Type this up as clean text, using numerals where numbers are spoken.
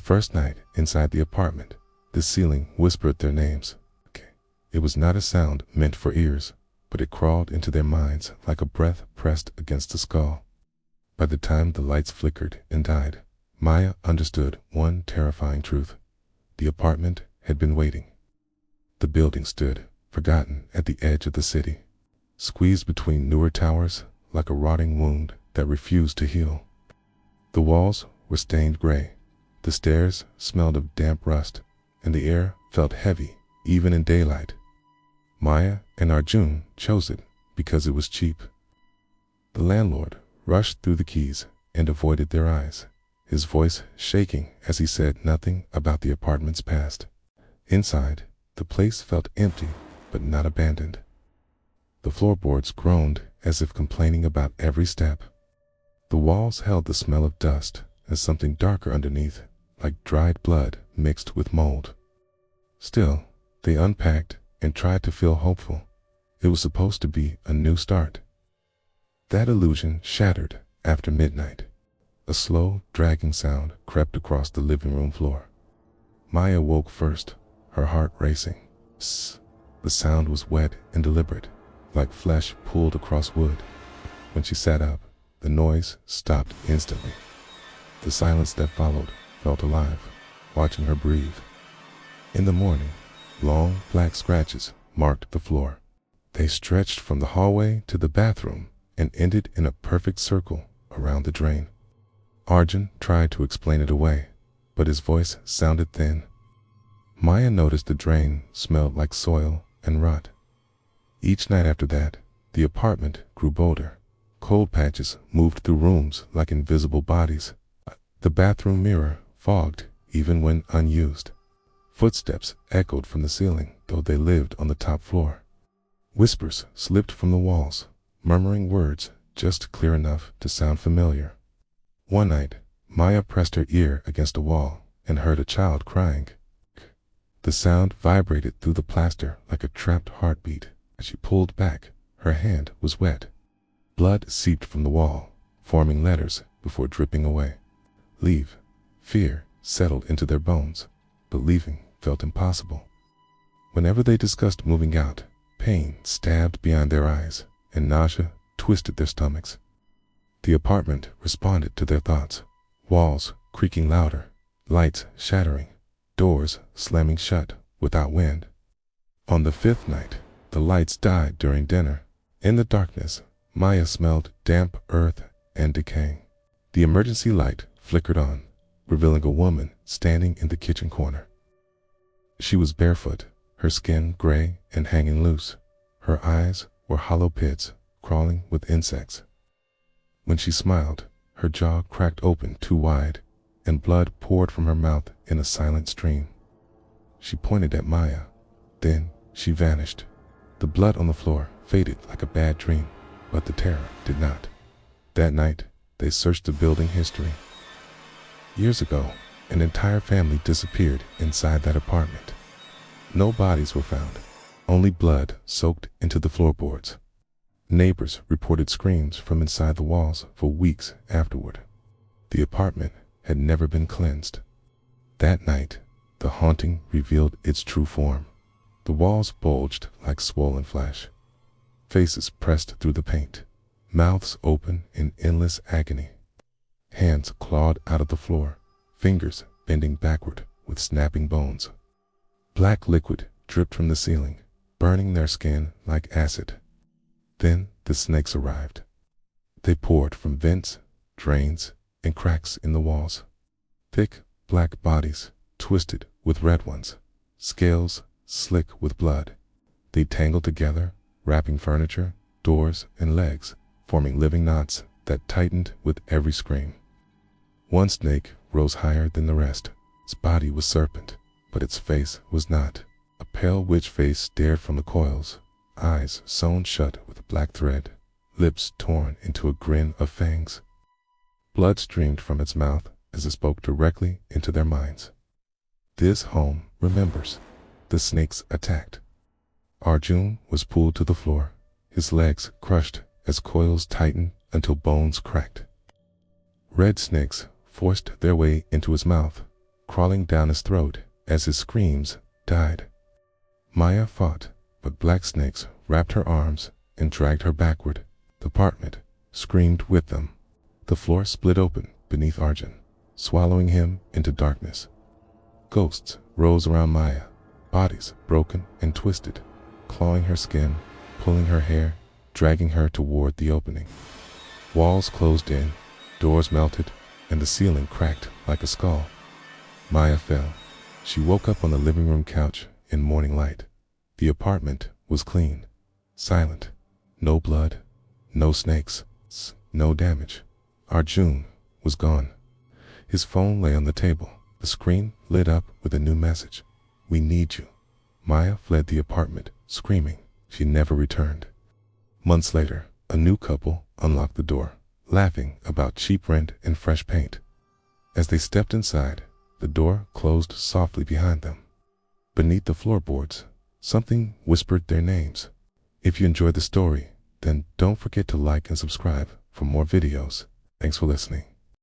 first night inside the apartment, the ceiling whispered their names. It was not a sound meant for ears, but it crawled into their minds like a breath pressed against the skull. By the time the lights flickered and died, Maya understood one terrifying truth. The apartment had been waiting. The building stood, forgotten at the edge of the city, squeezed between newer towers like a rotting wound that refused to heal. The walls were stained gray, the stairs smelled of damp rust, and the air felt heavy even in daylight. Maya and Arjun chose it because it was cheap. The landlord rushed through the keys and avoided their eyes, his voice shaking as he said nothing about the apartment's past. Inside, the place felt empty but not abandoned. The floorboards groaned as if complaining about every step. The walls held the smell of dust and something darker underneath, like dried blood mixed with mold. Still, they unpacked and tried to feel hopeful. It was supposed to be a new start. That illusion shattered after midnight. A slow, dragging sound crept across the living room floor. Maya woke first, her heart racing. Psst. The sound was wet and deliberate, like flesh pulled across wood. When she sat up, the noise stopped instantly. The silence that followed felt alive, watching her breathe. In the morning, long black scratches marked the floor. They stretched from the hallway to the bathroom and ended in a perfect circle around the drain. Arjun tried to explain it away, but his voice sounded thin. Maya noticed the drain smelled like soil and rot. Each night after that, the apartment grew bolder. Cold patches moved through rooms like invisible bodies. The bathroom mirror fogged even when unused. Footsteps echoed from the ceiling, though they lived on the top floor. Whispers slipped from the walls, murmuring words just clear enough to sound familiar. One night, Maya pressed her ear against a wall and heard a child crying. The sound vibrated through the plaster like a trapped heartbeat. As she pulled back, her hand was wet. Blood seeped from the wall, forming letters before dripping away. Leave. Fear settled into their bones, but leaving felt impossible. Whenever they discussed moving out, pain stabbed behind their eyes, and nausea twisted their stomachs. The apartment responded to their thoughts, walls creaking louder, lights shattering, doors slamming shut without wind. On the fifth night, the lights died during dinner. In the darkness, Maya smelled damp earth and decay. The emergency light flickered on, revealing a woman standing in the kitchen corner. She was barefoot, her skin gray and hanging loose. Her eyes were hollow pits crawling with insects. When she smiled, her jaw cracked open too wide, and blood poured from her mouth in a silent stream. She pointed at Maya. Then she vanished. The blood on the floor faded like a bad dream, but the terror did not. That night, they searched the building history. Years ago, an entire family disappeared inside that apartment. No bodies were found, only blood soaked into the floorboards. Neighbors reported screams from inside the walls for weeks afterward. The apartment had never been cleansed. That night, the haunting revealed its true form. The walls bulged like swollen flesh. Faces pressed through the paint, mouths open in endless agony. Hands clawed out of the floor, fingers bending backward with snapping bones. Black liquid dripped from the ceiling, burning their skin like acid. Then the snakes arrived. They poured from vents, drains, and cracks in the walls. Thick, black bodies, twisted with red ones, scales slick with blood. They tangled together, wrapping furniture, doors, and legs, forming living knots that tightened with every scream. One snake rose higher than the rest. Its body was serpent, but its face was not. A pale witch face stared from the coils, eyes sewn shut with a black thread, lips torn into a grin of fangs. Blood streamed from its mouth as it spoke directly into their minds. This home remembers. The snakes attacked. Arjun was pulled to the floor, his legs crushed as coils tightened until bones cracked. Red snakes forced their way into his mouth, crawling down his throat as his screams died. Maya fought, but black snakes wrapped her arms and dragged her backward. The apartment screamed with them. The floor split open beneath Arjun, swallowing him into darkness. Ghosts rose around Maya, bodies broken and twisted, clawing her skin, pulling her hair, dragging her toward the opening. Walls closed in, doors melted, and the ceiling cracked like a skull. Maya fell. She woke up on the living room couch in morning light. The apartment was clean, silent. No blood, no snakes, no damage. Arjun was gone. His phone lay on the table. The screen lit up with a new message. "We need you." Maya fled the apartment, screaming. She never returned. Months later, a new couple unlocked the door, laughing about cheap rent and fresh paint. As they stepped inside, the door closed softly behind them. Beneath the floorboards, something whispered their names. If you enjoyed the story, then don't forget to like and subscribe for more videos. Thanks for listening.